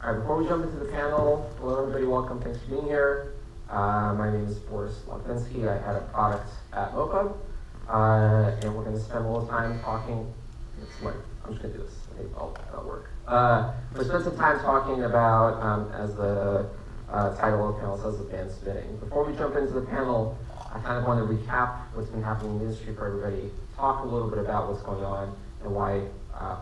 All right, before we jump into the panel, hello everybody, welcome, thanks for being here. My name is Boris Logvinskiy. I had a product at MoPub, and we're going to spend a little time talking. I'm just going to do this. Maybe that'll work. We'll spend some time talking about, as the title of the panel says, advanced bidding. Before we jump into the panel, I kind of want to recap what's been happening in the industry for everybody, talk a little bit about what's going on and why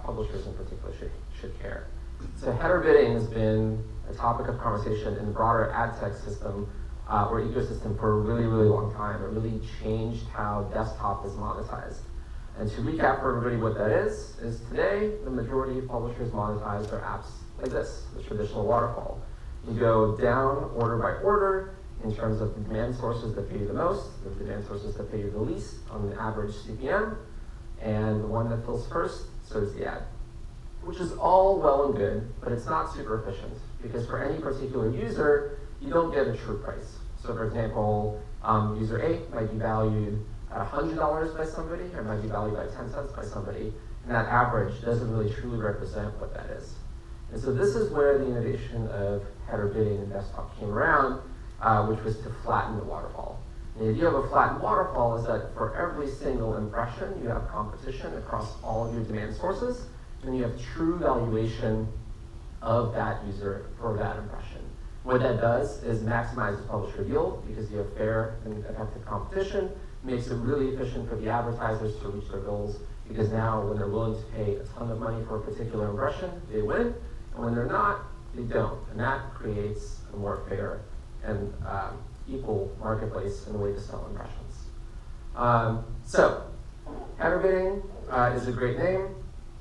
publishers in particular should care. So header bidding has been a topic of conversation in the broader ad tech system or ecosystem for a really, really long time. It really changed how desktop is monetized. And to recap for everybody what that is today, the majority of publishers monetize their apps like this, the traditional waterfall. You go down order by order in terms of the demand sources that pay you the most, the demand sources that pay you the least on the average CPM, and the one that fills first serves the ad. Which is all well and good, but it's not super efficient, because for any particular user, you don't get a true price. So for example, user A might be valued at $100 by somebody, or might be valued by 10 cents by somebody, and that average doesn't really truly represent what that is. And so this is where the innovation of header bidding in desktop came around, which was to flatten the waterfall. And the idea of a flattened waterfall is that for every single impression, you have competition across all of your demand sources, and you have true valuation of that user for that impression. What that does is maximizes publisher yield because you have fair and effective competition, makes it really efficient for the advertisers to reach their goals because now when they're willing to pay a ton of money for a particular impression, they win, and when they're not, they don't. And that creates a more fair and equal marketplace in the way to sell impressions. So, header bidding is a great name,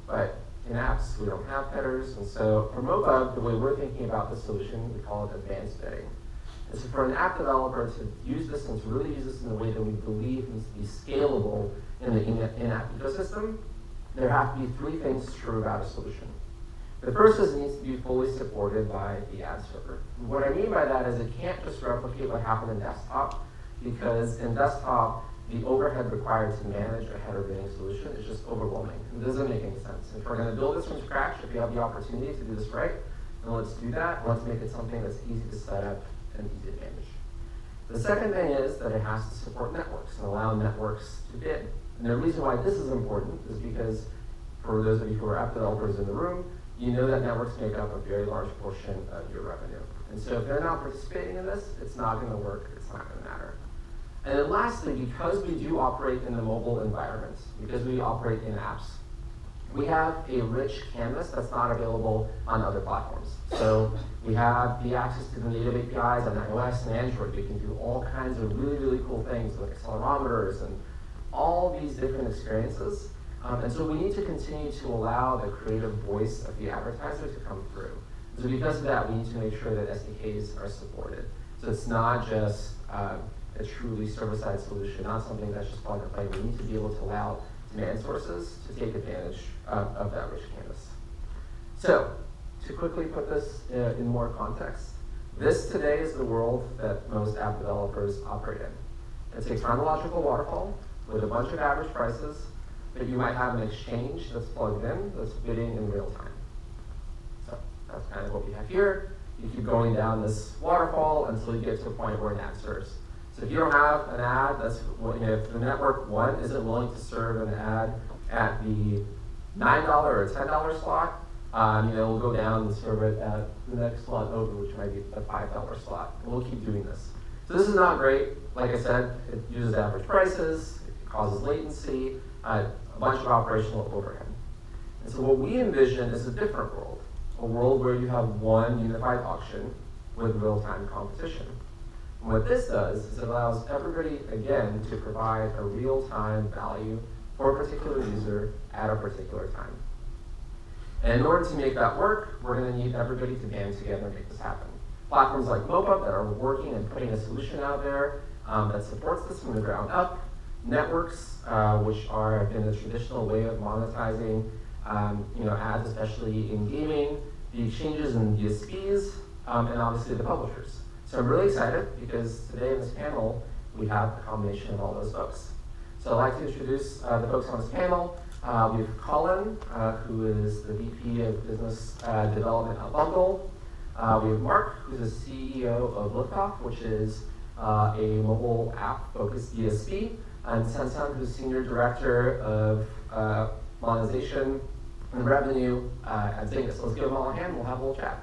but in apps, we don't have headers, and so for MoPub, the way we're thinking about this solution, we call it advanced bidding. And so for an app developer to use this and to really use this in a way that we believe needs to be scalable in the in-app ecosystem, there have to be three things true about a solution. The first is it needs to be fully supported by the ad server. And what I mean by that is it can't just replicate what happened in desktop, because in desktop, the overhead required to manage a header bidding solution is just overwhelming. It doesn't make any sense. If we're going to build this from scratch, if we have the opportunity to do this right, then let's do that. Let's make it something that's easy to set up and easy to manage. The second thing is that it has to support networks and allow networks to bid. And the reason why this is important is because for those of you who are app developers in the room, you know that networks make up a very large portion of your revenue. And so if they're not participating in this, it's not going to work. It's not going to matter. And then lastly, because we do operate in the mobile environment, because we operate in apps, we have a rich canvas that's not available on other platforms. So we have the access to the native APIs on iOS and Android. We can do all kinds of really, really cool things like accelerometers and all these different experiences. And so we need to continue to allow the creative voice of the advertiser to come through. So because of that, we need to make sure that SDKs are supported. So it's not just a truly server-side solution, not something that's just plug and play. We need to be able to allow demand sources to take advantage of that rich canvas. So, to quickly put this in more context, this today is the world that most app developers operate in. It's a chronological waterfall with a bunch of average prices, but you might have an exchange that's plugged in that's bidding in real time. So, that's kind of what we have here. You keep going down this waterfall until you get to a point where an ad serves. So if you don't have an ad, that's if the network one isn't willing to serve an ad at the $9 or $10 slot, we'll go down and serve it at the next slot over, which might be the $5 slot. And we'll keep doing this. So this is not great. Like I said, it uses average prices, it causes latency, a bunch of operational overhead. And so what we envision is a different world, a world where you have one unified auction with real-time competition. And what this does is it allows everybody, again, to provide a real-time value for a particular user at a particular time. And in order to make that work, we're going to need everybody to band together and make this happen. Platforms like MoPub that are working and putting a solution out there that supports this from the ground up. Networks, which have been the traditional way of monetizing ads, especially in gaming, the exchanges and DSPs, and obviously the publishers. So I'm really excited because today in this panel, we have a combination of all those folks. So I'd like to introduce the folks on this panel. We have Colin, who is the VP of Business Development at Vungle. We have Mark, who's the CEO of Liftoff, which is a mobile app-focused DSP, and Sansan, who's Senior Director of Monetization and Revenue at Zynga. So let's give them all a hand, we'll have a little chat.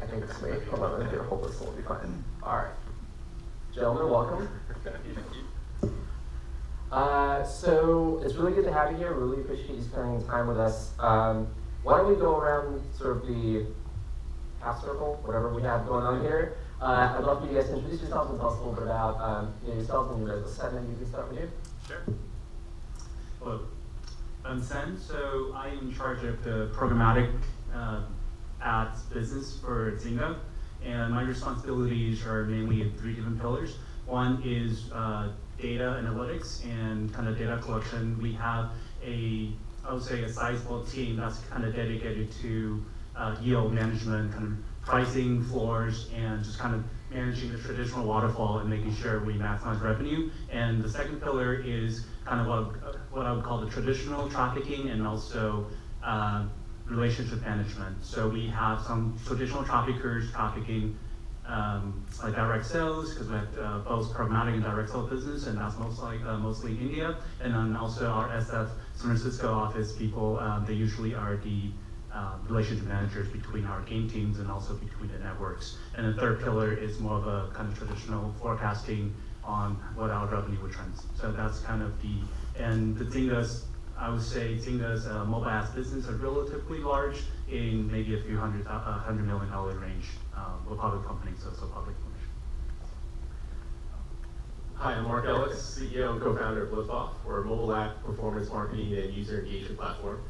I think it's me. Hold on, I'm gonna hold this, so we'll be fine. All right. Gentlemen, welcome. So it's really good to have you here. Really appreciate you spending time with us. Why don't we go around sort of the half circle, whatever we have going on here. I'd love for you guys to introduce yourselves and tell us a little bit about yourselves and your business. And then you can start with you. Sure. Hello. I'm Sen. So I am in charge of the programmatic ads business for Zynga. And my responsibilities are mainly in 3 different pillars. One is data analytics and kind of data collection. We have I would say a sizable team that's kind of dedicated to yield management, kind of pricing floors, and just kind of managing the traditional waterfall and making sure we maximize revenue. And the second pillar is kind of what I would call the traditional trafficking and also relationship management. So we have some traditional traffickers trafficking like direct sales, because we have both programmatic and direct sale business, and that's mostly India. And then also our SF San Francisco office people, they usually are the relationship managers between our game teams and also between the networks. And the third pillar is more of a kind of traditional forecasting on what our revenue would trend. So that's kind of and the Zynga's, I would say Zynga's mobile ads business are relatively large, in maybe a few $100 million range. We're a public company, so it's a public information. Hi, I'm Mark Ellis, CEO and co-founder of Liftoff. We're a mobile app performance marketing and user engagement platform.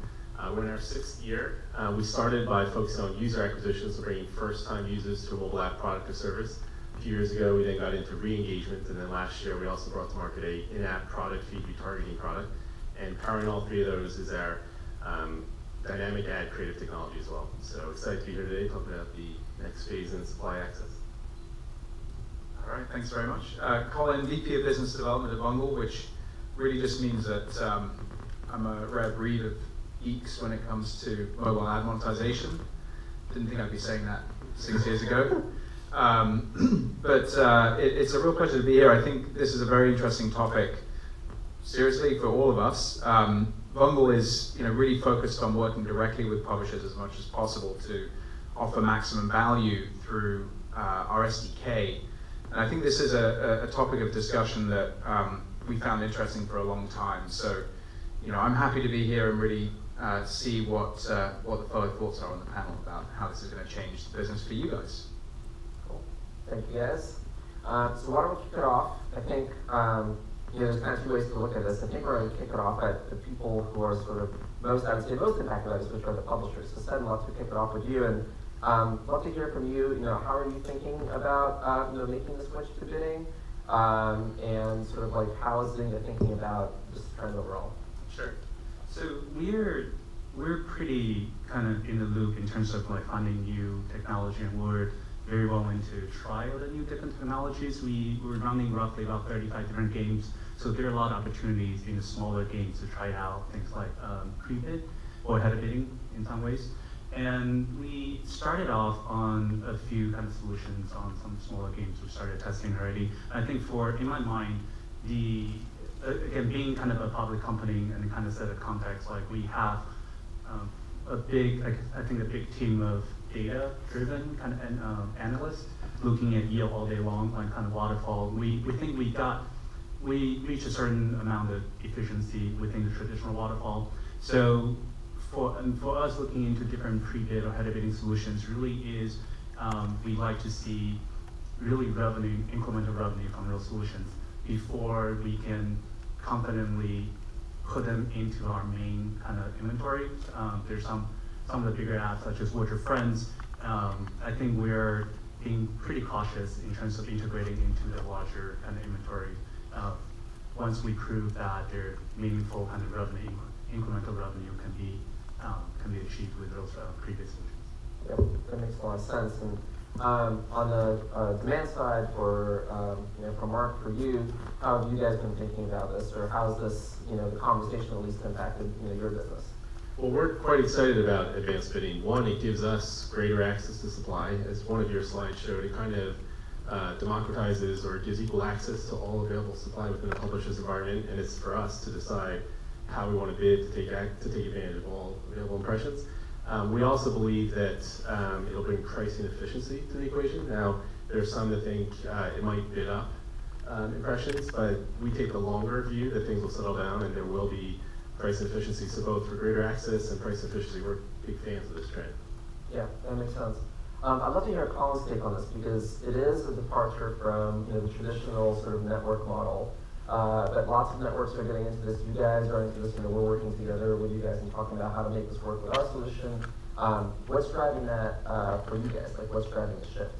We're in our 6th year. We started by focusing on user acquisition, so bringing first-time users to a mobile app product or service. A few years ago, we then got into re-engagement, and then last year, we also brought to market a in-app product feed retargeting product. And powering all 3 of those is our dynamic ad creative technology as well. So excited to be here today talking about the next phase in supply access. All right, thanks very much. Colin, VP of Business Development at Vungle, which really just means that I'm a rare breed of geeks when it comes to mobile ad monetization. Didn't think I'd be saying that 6 years ago. But it's a real pleasure to be here. I think this is a very interesting topic, seriously, for all of us. Vungle is really focused on working directly with publishers as much as possible to offer maximum value through our SDK. And I think this is a topic of discussion that we found interesting for a long time. So, I'm happy to be here and really see what the fellow thoughts are on the panel about how this is going to change the business for you guys. Cool. Thank you, guys. So why don't we kick it off? I think there's kind of 2 ways to look at this. I think we're going to kick it off at the people who are sort of most impacted by this, which are the publishers. So Sen, let's kick it off with you, and love to hear from you. How are you thinking about making the switch to bidding, and sort of like how is Zynga thinking about just the trend overall? Sure. So we're pretty kind of in the loop in terms of like finding new technology, and we're very willing to try out the new different technologies. We're running roughly about 35 different games, so there are a lot of opportunities in the smaller games to try out things like pre-bid or header bidding in some ways. And we started off on a few kind of solutions on some smaller games we started testing already. I think in my mind, again, being kind of a public company and kind of set a context, like we have a big team of data-driven kind of analysts looking at yield all day long, like kind of waterfall. We think we reach a certain amount of efficiency within the traditional waterfall. So for us looking into different pre-bid or header bidding solutions really is, we like to see really incremental revenue from real solutions before we can confidently put them into our main kind of inventory. There's some of the bigger apps such as Word Your Friends. I think we're being pretty cautious in terms of integrating into the larger kind of inventory once we prove that their meaningful kind of revenue, incremental revenue can be achieved with those previous solutions. Yep, that makes a lot of sense. And On the demand side, for for Mark, for you, how have you guys been thinking about this, or how's this, the conversation at least impacted, your business? Well, we're quite excited about advanced bidding. One, it gives us greater access to supply. As one of your slides showed, it kind of democratizes or gives equal access to all available supply within a publisher's environment, and it's for us to decide how we want to bid to take advantage of all available impressions. We also believe that it'll bring pricing efficiency to the equation. Now, there's some that think it might bid up impressions, but we take the longer view that things will settle down and there will be price efficiency. So both for greater access and price efficiency, we're big fans of this trend. Yeah, that makes sense. I'd love to hear Colin's take on this, because it is a departure from the traditional sort of network model. But lots of networks are getting into this. You guys are into this. We're working together with you guys and talking about how to make this work with our solution. What's driving that for you guys? Like, what's driving the shift?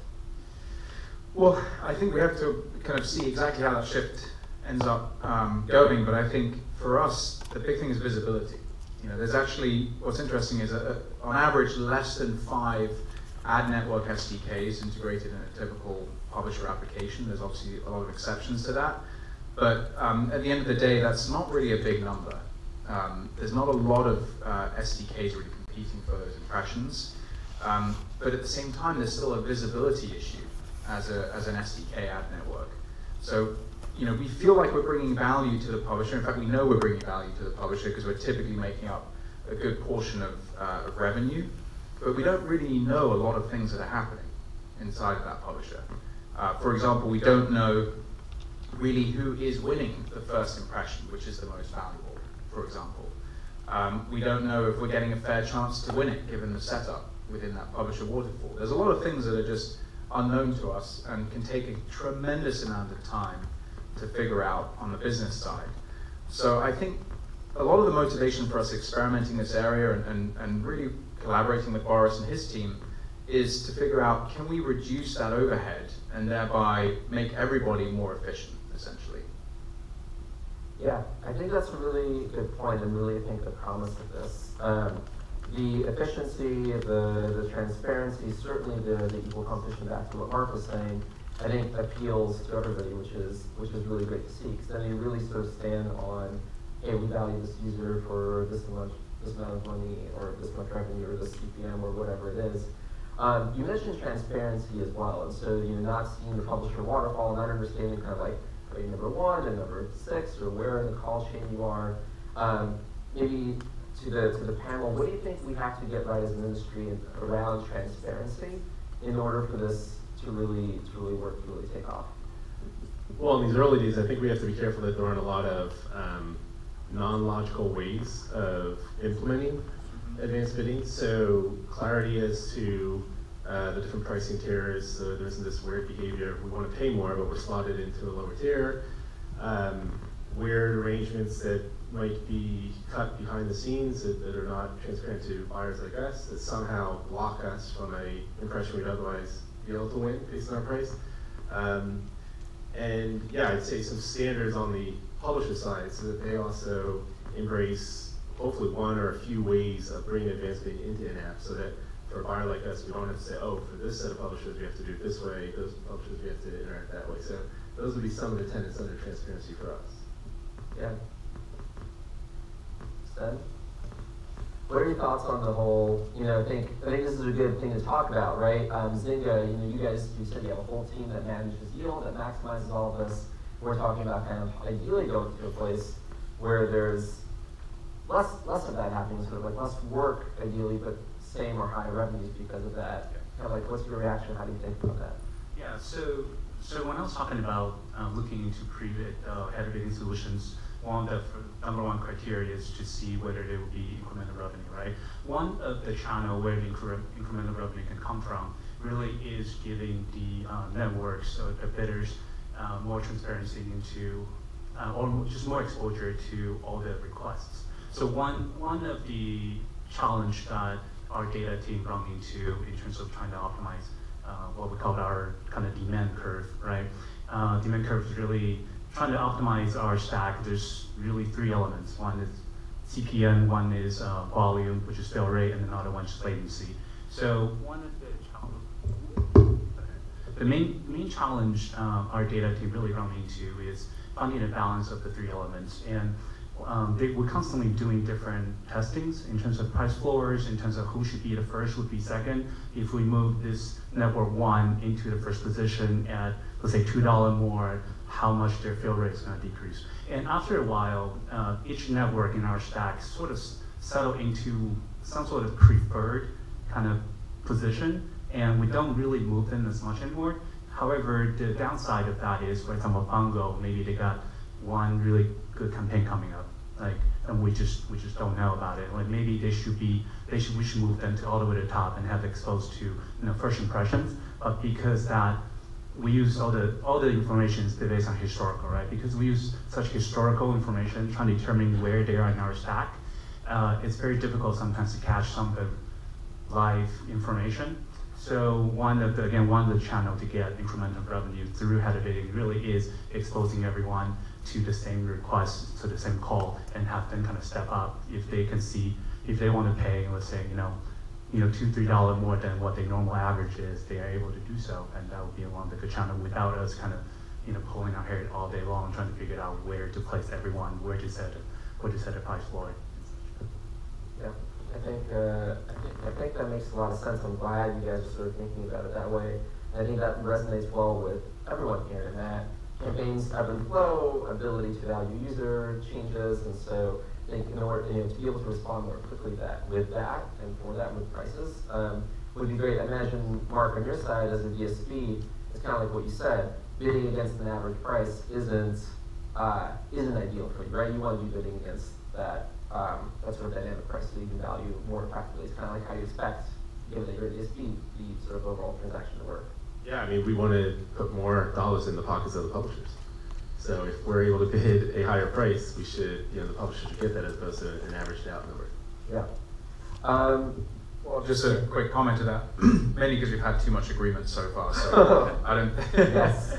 Well, I think we have to kind of see exactly how that shift ends up going. But I think for us, the big thing is visibility. There's actually, what's interesting is on average, less than 5 ad network SDKs integrated in a typical publisher application. There's obviously a lot of exceptions to that. But at the end of the day, that's not really a big number. There's not a lot of SDKs really competing for those impressions. But at the same time, there's still a visibility issue as an SDK ad network. So we feel like we're bringing value to the publisher. In fact, we know we're bringing value to the publisher because we're typically making up a good portion of revenue. But we don't really know a lot of things that are happening inside of that publisher. For example, we don't know really who is winning the first impression, which is the most valuable, for example. We don't know if we're getting a fair chance to win it, given the setup within that publisher waterfall. There's a lot of things that are just unknown to us and can take a tremendous amount of time to figure out on the business side. So I think a lot of the motivation for us experimenting this area and really collaborating with Boris and his team is to figure out, can we reduce that overhead and thereby make everybody more efficient, essentially? Yeah, I think that's a really good point, and really I think the promise of this. The efficiency, the transparency, certainly the equal competition, back to what Mark was saying, I think appeals to everybody, which is really great to see, because then you really sort of stand on, hey, we value this user for this amount of money, or this much revenue, or this CPM, or whatever it is. You mentioned transparency as well, and so not seeing the publisher waterfall, not understanding kind of like, are you number 1 and number 6, or where in the call chain you are. Maybe to the panel, what do you think we have to get right as an industry around transparency in order for this to really work, to really take off? Well, in these early days, I think we have to be careful that there aren't a lot of non-logical ways of implementing advanced bidding. So clarity as to the different pricing tiers, so there isn't this weird behavior. We want to pay more, but we're slotted into a lower tier. Weird arrangements that might be cut behind the scenes that are not transparent to buyers like us, that somehow block us from an impression we'd otherwise be able to win based on our price. And yeah, I'd say some standards on the publisher side so that they also embrace hopefully one or a few ways of bringing advanced bidding into in-app, so that for a buyer like us, we don't have to say, oh, for this set of publishers, we have to do it this way, those publishers, we have to interact that way. So those would be some of the tenets under transparency for us. Yeah. Stan? What are your thoughts on the whole, I think this is a good thing to talk about, right? Zynga, you said you have a whole team that manages yield, that maximizes all of this. We're talking about kind of ideally going to a place where there's less of that happening, sort of like less work ideally, but same or higher revenues because of that. Kind of like, what's your reaction? How do you think about that? Yeah, so when I was talking about looking into pre-bid header bidding solutions, number one criteria is to see whether there will be incremental revenue, right? One of the channel where the incremental revenue can come from really is giving the networks or the bidders more transparency into, or just more exposure to all the requests. So one of the challenge that our data team run into in terms of trying to optimize what we call our kind of demand curve, right? Demand curve is really trying to optimize our stack. There's really 3 elements. One is CPM, one is volume, which is fill rate, and another one is latency. So one of the challenges. the main challenge our data team really run into is finding a balance of the three elements. And we're constantly doing different testings in terms of price floors, in terms of who should be the first, who would be second. If we move this network one into the first position at, let's say, $2 more, how much their fill rate is going to decrease. And after a while, each network in our stack sort of settle into some sort of preferred kind of position, and we don't really move them as much anymore. However, the downside of that is, for example, Vungle, maybe they got one really good campaign coming up, like, and we just don't know about it. Like maybe we should move them to all the way to the top and have exposed to first impressions. But because that we use all the information is based on historical, right? Because we use such historical information trying to determine where they are in our stack. It's very difficult sometimes to catch some of the live information. So one of the channel to get incremental revenue through header bidding really is exposing everyone to the same request, to the same call, and have them kind of step up if they can see, if they want to pay, let's say, $2-3 more than what the normal average is, they are able to do so, and that would be one of the good channel without us kind of, pulling our hair all day long trying to figure out where to place everyone, where to set a price floor. Yeah, I think that makes a lot of sense. I'm glad you guys are sort of thinking about it that way. And I think that resonates well with everyone here, in that campaigns ebb and flow, ability to value user changes, and so I think in order to be able to respond more quickly with that and for that with prices would be great. I imagine, Mark, on your side as a DSP, it's kind of like what you said, bidding against an average price isn't ideal for you, right? You want to be bidding against that sort of dynamic price so you can value more effectively. It's kind of like how you expect, given that you're a DSP, the sort of overall transaction to work. Yeah, I mean, we want to put more dollars in the pockets of the publishers. So if we're able to bid a higher price, we should, the publisher should get that as opposed to an averaged out number. Yeah. Well, just a quick comment to that, mainly because we've had too much agreement so far, so I don't. Yes.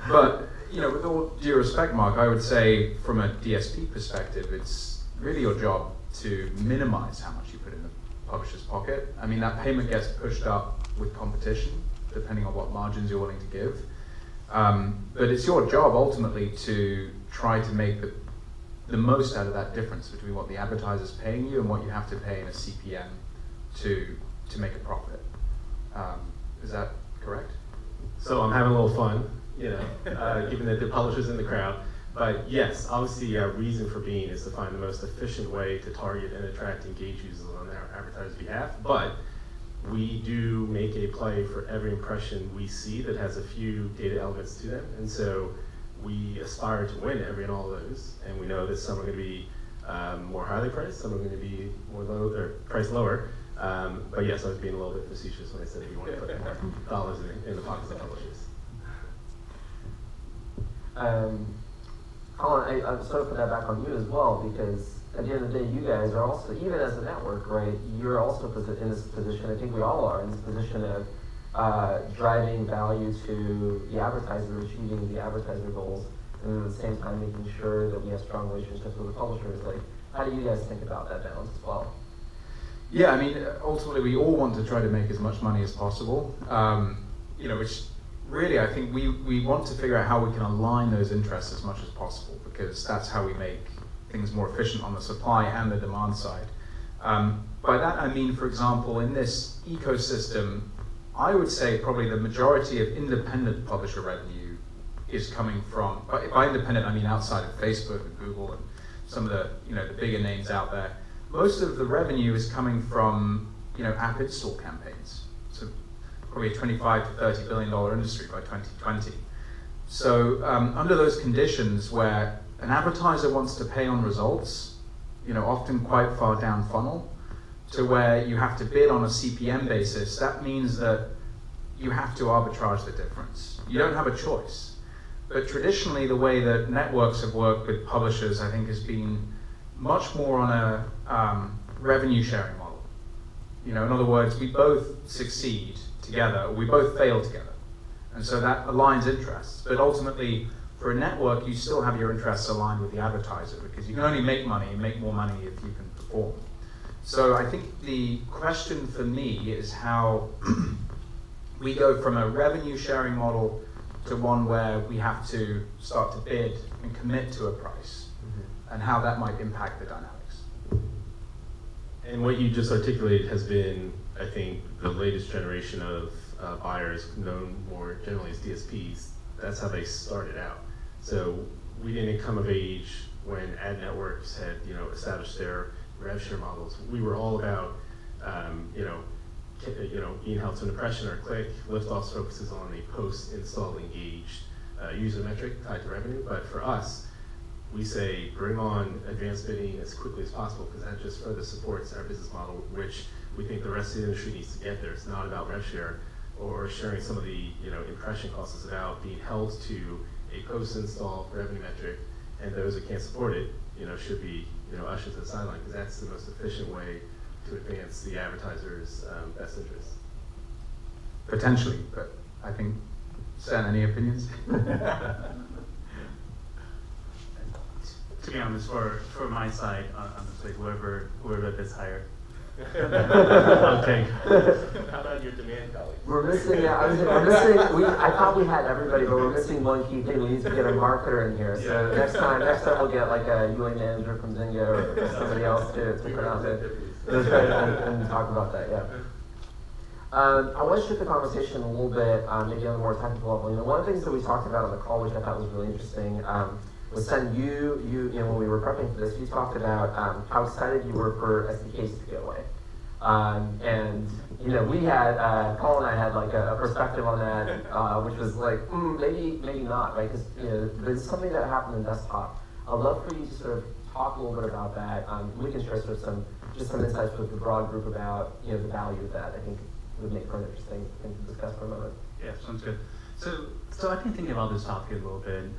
But with all due respect, Mark, I would say from a DSP perspective, it's really your job to minimize how much you put in the publisher's pocket. I mean, that payment gets pushed up with competition, depending on what margins you're willing to give. But it's your job ultimately to try to make the most out of that difference between what the advertiser's paying you and what you have to pay in a CPM to make a profit. Is that correct? So I'm having a little fun, given that the publisher's in the crowd. But yes, obviously our reason for being is to find the most efficient way to target and attract engaged users on our advertiser's behalf. But we do make a play for every impression we see that has a few data elements to them. And so we aspire to win every and all of those. And we know that some are going to be more highly priced, some are going to be more low, or priced lower. But yes, I was being a little bit facetious when I said we want to put more dollars in the pockets of publishers. Colin, I'm sort of put that back on you as well, because at the end of the day, you guys are also, even as a network, right, you're also in this position, I think we all are, in this position of driving value to the advertiser, achieving the advertiser goals, and at the same time making sure that we have strong relationships with the publishers. Like, how do you guys think about that balance as well? Yeah, I mean, ultimately we all want to try to make as much money as possible, which really I think we want to figure out how we can align those interests as much as possible, because that's how we make things more efficient on the supply and the demand side. By that I mean, for example, in this ecosystem, I would say probably the majority of independent publisher revenue is coming from, by independent I mean outside of Facebook and Google and some of the the bigger names out there. Most of the revenue is coming from app install campaigns. So probably a $25 to $30 billion industry by 2020. So under those conditions where an advertiser wants to pay on results, often quite far down funnel, to where you have to bid on a CPM basis, that means that you have to arbitrage the difference. You don't have a choice. But traditionally, the way that networks have worked with publishers, I think, has been much more on a revenue sharing model. In other words, we both succeed together, or we both fail together. And so that aligns interests. But ultimately, for a network, you still have your interests aligned with the advertiser, because you can only make money and make more money if you can perform. So I think the question for me is how we go from a revenue sharing model to one where we have to start to bid and commit to a price, and how that might impact the dynamics. And what you just articulated has been, I think, the latest generation of buyers, known more generally as DSPs. That's how they started out. So we didn't come of age when ad networks had, established their rev share models. We were all about, being held to an impression or click. Liftoff focuses on a post-install engaged user metric tied to revenue. But for us, we say bring on advanced bidding as quickly as possible, because that just further supports our business model, which we think the rest of the industry needs to get there. It's not about rev share or sharing some of the impression costs. It's about being held to a post-install revenue metric, and those that can't support it, should be ushered to the sideline, because that's the most efficient way to advance the advertiser's best interests. Potentially, but I think, Stan, any opinions? To be honest, for my side, honestly, whoever bids higher. Okay. How about your demand colleagues? We're missing. I thought we had everybody, but we're missing one key thing. We need to get a marketer in here. So next time we'll get like a UA manager from Zynga or somebody else to pronounce it. That's right, and talk about that. Yeah. I want to shift the conversation a little bit, maybe on a more technical level. One of the things that we talked about on the call, which I thought was really interesting, was Sen, when we were prepping for this, you talked about how excited you were for SDKs to go away. And we had, Colin and I had like a perspective on that, which was like, maybe not, right? Because there's something that happened in desktop. I'd love for you to sort of talk a little bit about that. We can share sort of some insights with the broad group about the value of that. I think it would make for an interesting thing to discuss for a moment. Yeah, sounds good. So I've been thinking about this topic a little bit.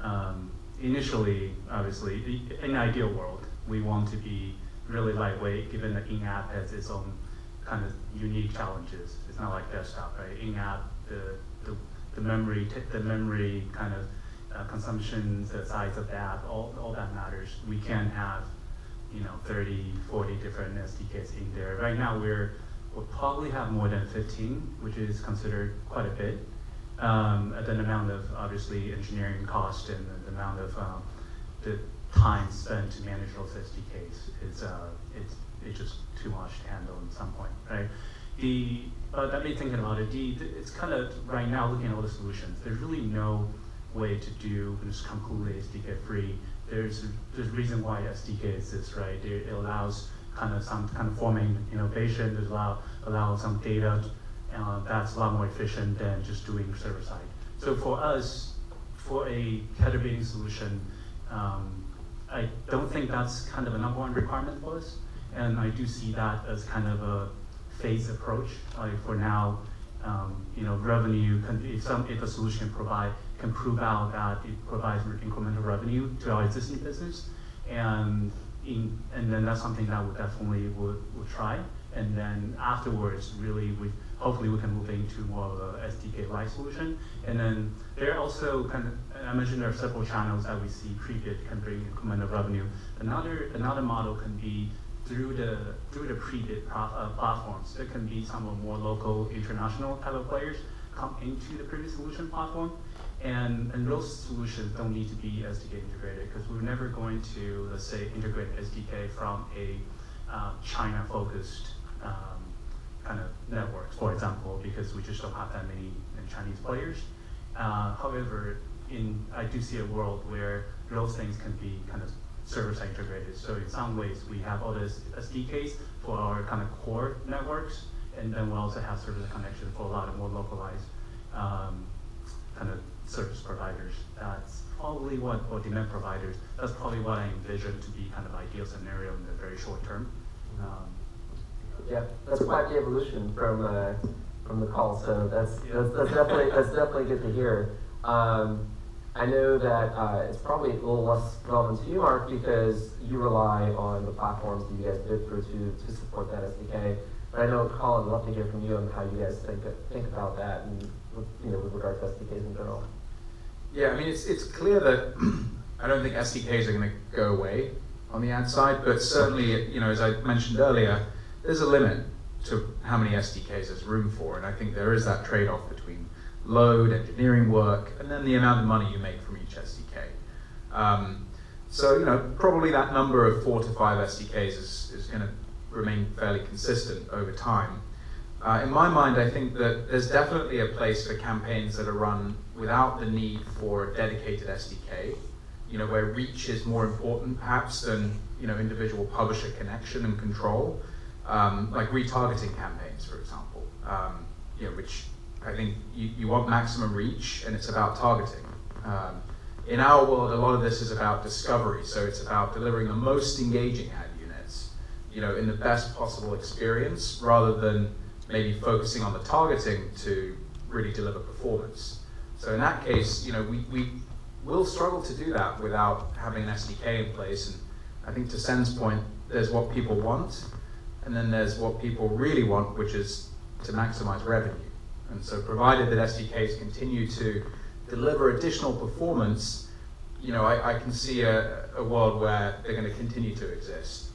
Initially, obviously, in an ideal world, we want to be really lightweight, given that in-app has its own kind of unique challenges. It's not like desktop, right? In-app, the memory kind of consumption, the size of the app, all that matters. We can have 30, 40 different SDKs in there. Right now, we'll probably have more than 15, which is considered quite a bit. At an amount of obviously engineering cost and the amount of the time spent to manage those SDKs it's just too much to handle at some point, right? But I've been thinking about it. It's kind of right now looking at all the solutions. There's really no way to do this completely SDK free. There's a reason why SDK exists, right? It allows some kind of forming innovation. There's allow some data. That's a lot more efficient than just doing server side. So for us, for a header bidding solution, I don't think that's kind of a number one requirement for us. And I do see that as kind of a phased approach. Like for now, revenue if a solution can prove out that it provides incremental revenue to our existing business, and then that's something that we definitely would try. And then afterwards, really, hopefully we can move into more of a SDK-like solution. And then there are also I mentioned there are several channels that we see pre-bid can bring incremental revenue. Another model can be through the pre-bid platforms. There can be some of more local, international type of players come into the pre-bid solution platform. And those solutions don't need to be SDK integrated, because we're never going to, let's say, integrate SDK from a China-focused kind of networks, for example, because we just don't have that many Chinese players. However, I do see a world where those things can be kind of server-side integrated. So in some ways, we have all these SDKs for our kind of core networks, and then we also have service connection for a lot of more localized kind of service providers. That's probably or demand providers. That's probably what I envision to be kind of ideal scenario in the very short term. Yeah, that's quite the evolution from the call. So that's definitely good to hear. I know that it's probably a little less relevant to you, Mark, because you rely on the platforms that you guys bid through to support that SDK. But I know, Colin, I'd love to hear from you on how you guys think about that, and with regard to SDKs in general. Yeah, I mean, it's clear that I don't think SDKs are going to go away on the ad side, but certainly, as I mentioned earlier, there's a limit to how many SDKs there's room for. And I think there is that trade-off between load, engineering work, and then the amount of money you make from each SDK. So probably that number of 4 to 5 SDKs is going to remain fairly consistent over time. In my mind, I think that there's definitely a place for campaigns that are run without the need for a dedicated SDK, where reach is more important perhaps than individual publisher connection and control, like retargeting campaigns, for example, which I think you want maximum reach, and it's about targeting. In our world, a lot of this is about discovery, so it's about delivering the most engaging ad units, in the best possible experience, rather than maybe focusing on the targeting to really deliver performance. So in that case, we will struggle to do that without having an SDK in place. And I think to Sen's point, there's what people want, and then there's what people really want, which is to maximize revenue. And so provided that SDKs continue to deliver additional performance, I can see a world where they're going to continue to exist.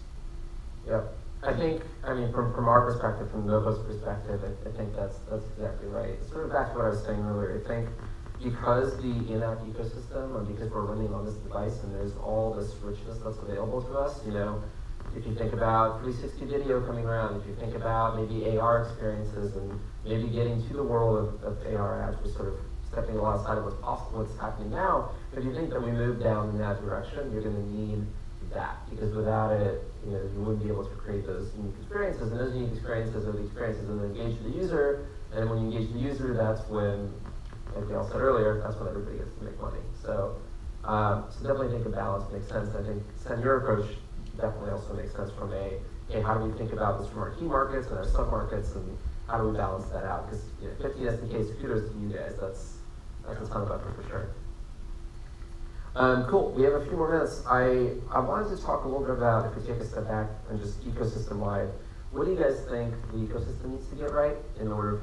Yep. From our perspective, from Novo's perspective, I think that's exactly right. It's sort of back to what I was saying earlier. I think because the in-app ecosystem, or because we're running on this device and there's all this richness that's available to us, if you think about 360 video coming around, if you think about maybe AR experiences and maybe getting to the world of AR ads, we're sort of stepping a lot outside of what's possible, what's happening now. But if you think that we move down in that direction, you're going to need that, because without it, you wouldn't be able to create those unique experiences, and those unique experiences are the experiences that engage the user, and when you engage the user, that's when, like we all said earlier, that's when everybody gets to make money. So, definitely think a balance makes sense. I think, Sen, your approach definitely also makes sense from how do we think about this from our key markets and our sub-markets, and how do we balance that out? Because 50 SDKs, kudos to you guys, that's a ton of effort for sure. Cool, we have a few more minutes. I wanted to talk a little bit about, if we take a step back and just ecosystem-wide, what do you guys think the ecosystem needs to get right in order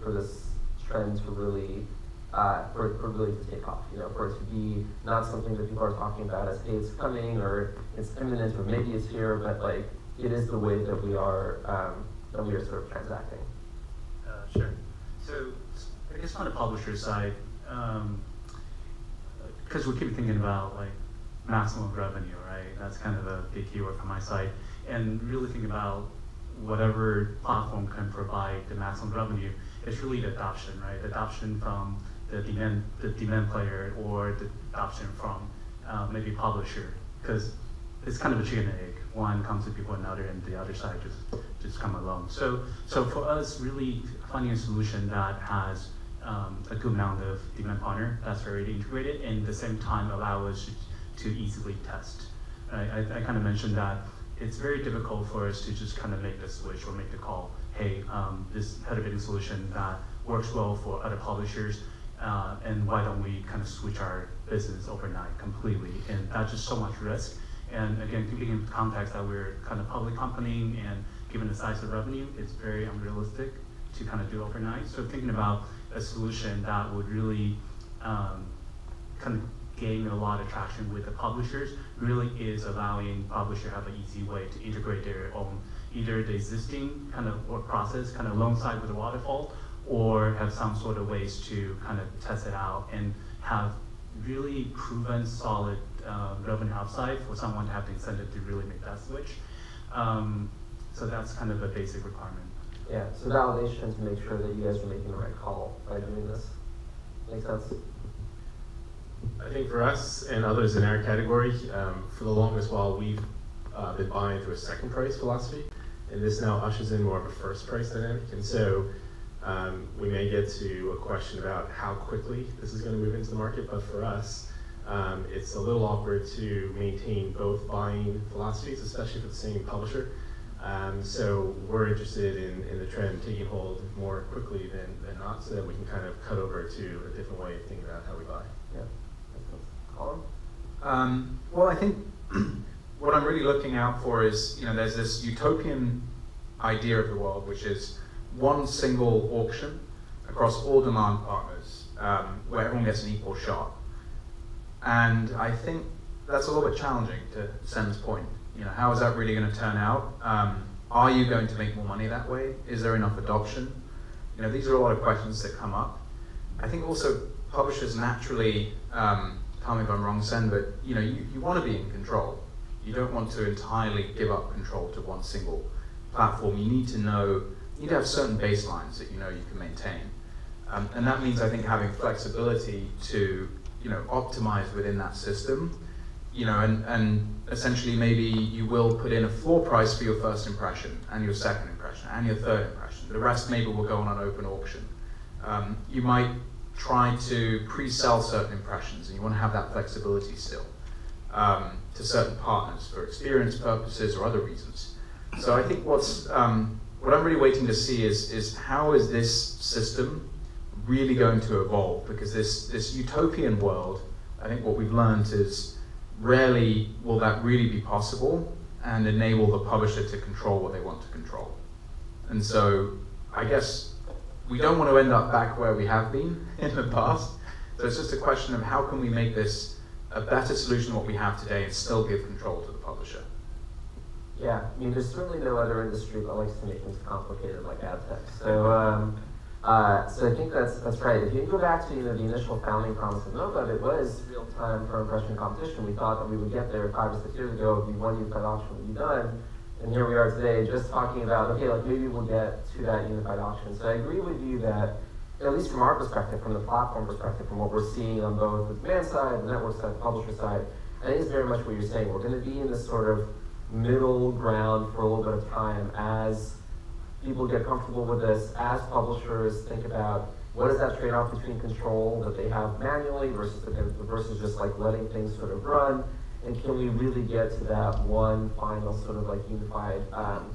for this trend to really, for really to take off, for it to be not something that people are talking about as, hey, it's coming, or it's imminent, or maybe it's here, but like, it is the way that we are sort of transacting. Sure. So I guess on the publisher side, because we keep thinking about like maximum revenue, right? That's kind of a big keyword from my side, and really think about whatever platform can provide the maximum revenue. It's really the adoption, right? The adoption from the demand player, or the adoption from maybe publisher, because it's kind of a chicken and egg. One comes to people, another, and the other side just come along. So for us, really finding a solution that has a good amount of demand partner that's already integrated, and at the same time allow us to easily test. I kind of mentioned that it's very difficult for us to just kind of make the switch or make the call, hey, this header bidding solution that works well for other publishers, and why don't we kind of switch our business overnight completely? And that's just so much risk. And again, keeping in context that we're kind of public company, and given the size of revenue, it's very unrealistic to kind of do overnight. So thinking about a solution that would really kind of gain a lot of traction with the publishers really is allowing publishers to have an easy way to integrate their own, either the existing kind of work process kind of alongside with the waterfall, or have some sort of ways to kind of test it out and have really proven solid revenue upside for someone to have the incentive to really make that switch. So that's kind of a basic requirement. Yeah, so validation to make sure that you guys are making the right call by doing this. Makes sense? I think for us and others in our category, for the longest while, we've been buying through a second price philosophy, and this now ushers in more of a first price dynamic. And so we may get to a question about how quickly this is going to move into the market, but for us, it's a little awkward to maintain both buying philosophies, especially for the same publisher. So we're interested in the trend taking hold more quickly than not, so that we can kind of cut over to a different way of thinking about how we buy. Yeah. Colin? Well, I think what I'm really looking out for is, there's this utopian idea of the world, which is one single auction across all demand partners, where everyone gets an equal shot. And I think that's a little bit challenging, to Sen's point. How is that really going to turn out? Are you going to make more money that way? Is there enough adoption? You know, these are a lot of questions that come up. I think also publishers naturally, tell me if I'm wrong, Sen, but you know, you want to be in control. You don't want to entirely give up control to one single platform. You need to know, you need to have certain baselines that you know you can maintain. And that means, I think, having flexibility to, you know, optimize within that system, you know, and essentially maybe you will put in a floor price for your first impression and your second impression and your third impression. The rest maybe will go on an open auction. You might try to pre-sell certain impressions, and you want to have that flexibility still to certain partners for experience purposes or other reasons. So I think what I'm really waiting to see is how is this system really going to evolve? Because this utopian world, I think what we've learned is rarely will that really be possible and enable the publisher to control what they want to control. And so I guess we don't want to end up back where we have been in the past. So it's just a question of how can we make this a better solution than what we have today and still give control to the publisher. Yeah, I mean, there's certainly no other industry that likes to make things complicated like ad tech. So I think that's right. If you go back to the initial founding promise of MoPub, it was real-time per impression competition. We thought that we would get there 5 or 6 years ago. It'd be one unified auction would be done, and here we are today, just talking about okay, like maybe we'll get to that unified auction. So I agree with you that, at least from our perspective, from the platform perspective, from what we're seeing on both the demand side, the network side, the publisher side, I think it's very much what you're saying. We're going to be in this sort of middle ground for a little bit of time as people get comfortable with this, as publishers think about what is that trade-off between control that they have manually versus just like letting things sort of run, and can we really get to that one final sort of like unified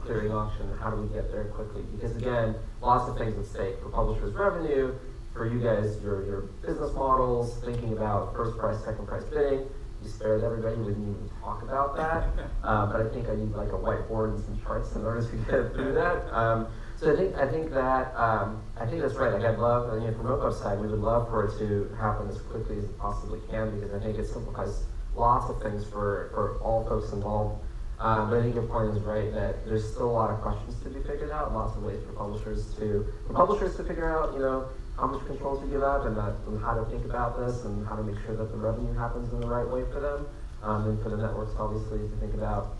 clearing auction? How do we get there quickly? Because again, lots of things at stake for publishers' revenue, for you guys, your business models, thinking about first price, second price bidding. You spared everybody, we didn't even talk about that. But I think I need like a whiteboard and some charts in order to get through that. So I think that's right. Like I'd love, from MoPub's side, we would love for it to happen as quickly as it possibly can, because I think it simplifies lots of things for all folks involved. But I think your point is right that there's still a lot of questions to be figured out, lots of ways for publishers to figure out, you know, how much control to give up and how to think about this and how to make sure that the revenue happens in the right way for them. And for the networks, obviously, to think about,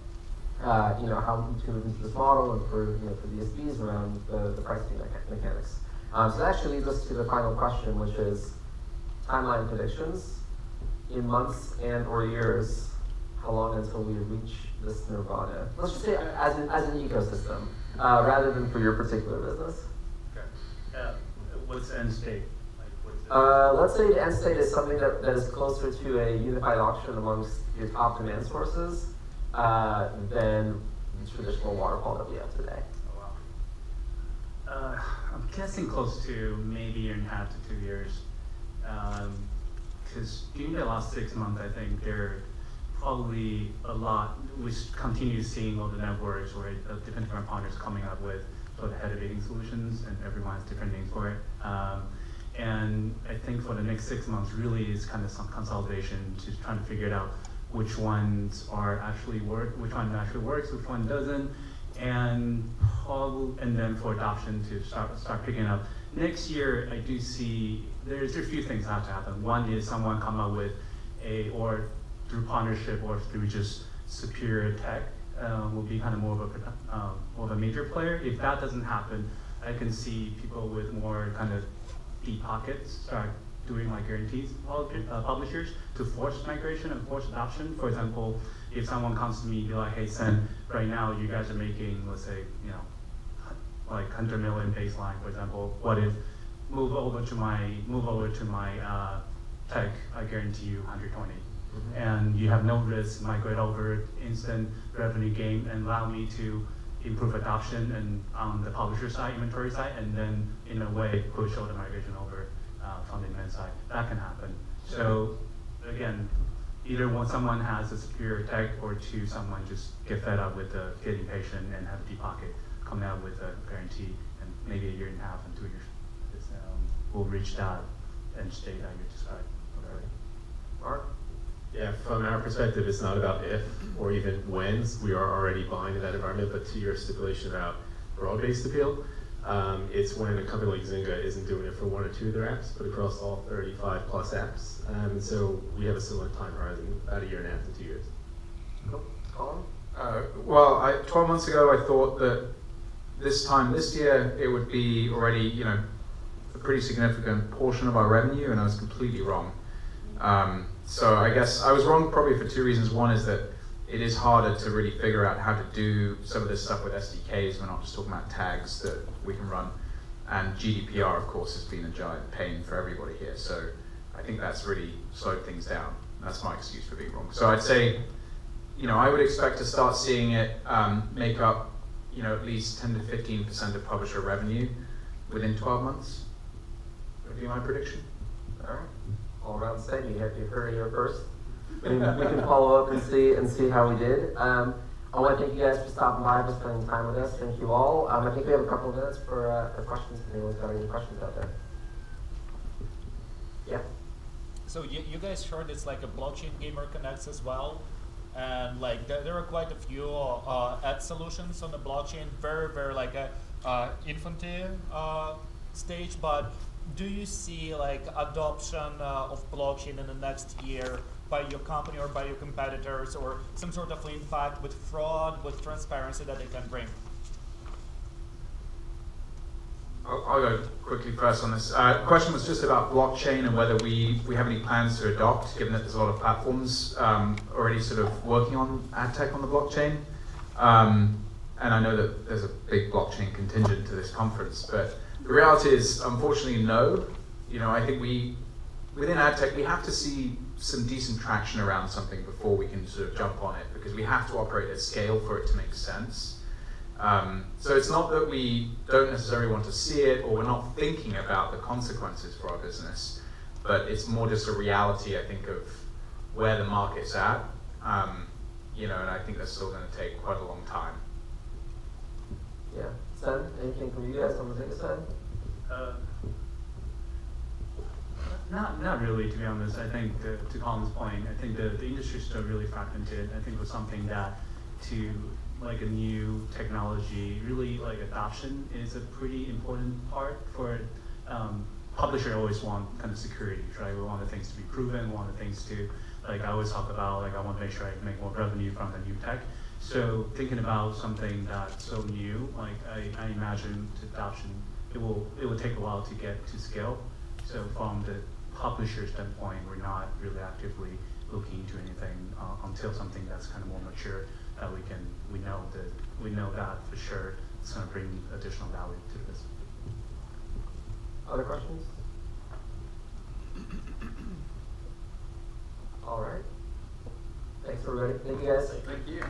you know, how to move into this model and for the SPs around the pricing mechanics. So that actually leads us to the final question, which is timeline predictions in months and or years. How long until we reach this nirvana? Let's just say as an ecosystem, rather than for your particular business. Okay. What's the end state? Let's say the end state is something that is closer to a unified auction amongst your top demand sources than the traditional waterfall that we have today. Oh, wow. I'm guessing close to maybe 1.5 to 2 years. Because during the last 6 months, I think there are probably a lot, we continue seeing all the networks or different partners coming up with sort of header bidding solutions, and everyone has different names for it. And I think for the next 6 months really is kind of some consolidation to trying to figure it out which ones actually works, which one doesn't, and then for adoption to start picking up. Next year, I do see there's a few things that have to happen. One is someone come up with or through partnership or through just superior tech, will be kind of more of a major player. If that doesn't happen, I can see people with more kind of deep pockets start doing like guarantees publishers to force migration and force adoption. For example, if someone comes to me and be like, hey, Sen, right now you guys are making, let's say, you know, like 100 million baseline, for example. What if move over to my tech, I guarantee you 120. And you have no risk, migrate over, instant revenue gain, and allow me to improve adoption and on the publisher side, inventory side, and then in a way push all the migration over from the demand side. That can happen. So again, either when someone has a superior tech, or two, someone just get fed up with getting patient and have a deep pocket, come out with a guarantee, and maybe 1.5 and 2 years, we'll reach that end state that you described. Mark? Yeah, from our perspective, it's not about if or even whens. We are already buying in that environment, but to your stipulation about broad-based appeal, it's when a company like Zynga isn't doing it for one or two of their apps, but across all 35 plus apps. And so we have a similar time horizon, about 1.5 years to 2 years. Cool. Colin? Well, 12 months ago, I thought that this year, it would be already, a pretty significant portion of our revenue, and I was completely wrong. So I guess I was wrong probably for two reasons. One is that it is harder to really figure out how to do some of this stuff with SDKs. We're not just talking about tags that we can run. And GDPR, of course, has been a giant pain for everybody here. So I think that's really slowed things down. That's my excuse for being wrong. So I'd say, I would expect to start seeing it make up, at least 10 to 15% of publisher revenue within 12 months. That would be my prediction. All right. All around steady. You heard it here first. We can follow up and see how we did. I want to thank you guys for stopping by, for spending time with us. Thank you all. I think we have a couple of minutes for questions. If anyone's got any questions out there. Yeah. So you guys heard it's like a blockchain gamer connects as well, and like there are quite a few ad solutions on the blockchain, very like a infantile stage, but do you see like adoption of blockchain in the next year by your company or by your competitors, or some sort of impact with fraud, with transparency that they can bring? I'll go quickly first on this. The question was just about blockchain and whether we have any plans to adopt, given that there's a lot of platforms already sort of working on ad tech on the blockchain. And I know that there's a big blockchain contingent to this conference, but the reality is, unfortunately, no. I think within ad tech, we have to see some decent traction around something before we can sort of jump on it, because we have to operate at scale for it to make sense. So it's not that we don't necessarily want to see it, or we're not thinking about the consequences for our business, but it's more just a reality, I think, of where the market's at. And I think that's still going to take quite a long time. Yeah. Sen, anything from you guys on the Zynga side? Not really, to be honest. I think to Colin's point, I think the industry is still really fragmented. I think it was something that to like a new technology, really like adoption is a pretty important part for publisher. Always want kind of security, right? We want the things to be proven, we want the things to, like I always talk about, like I want to make sure I make more revenue from the new tech. So thinking about something that's so new, like I imagine to adoption, it will take a while to get to scale. So from the publisher standpoint, we're not really actively looking into anything until something that's kind of more mature that we know that for sure it's going to bring additional value to this. Other questions? All right. Thanks everybody. Thank you guys. Thank you.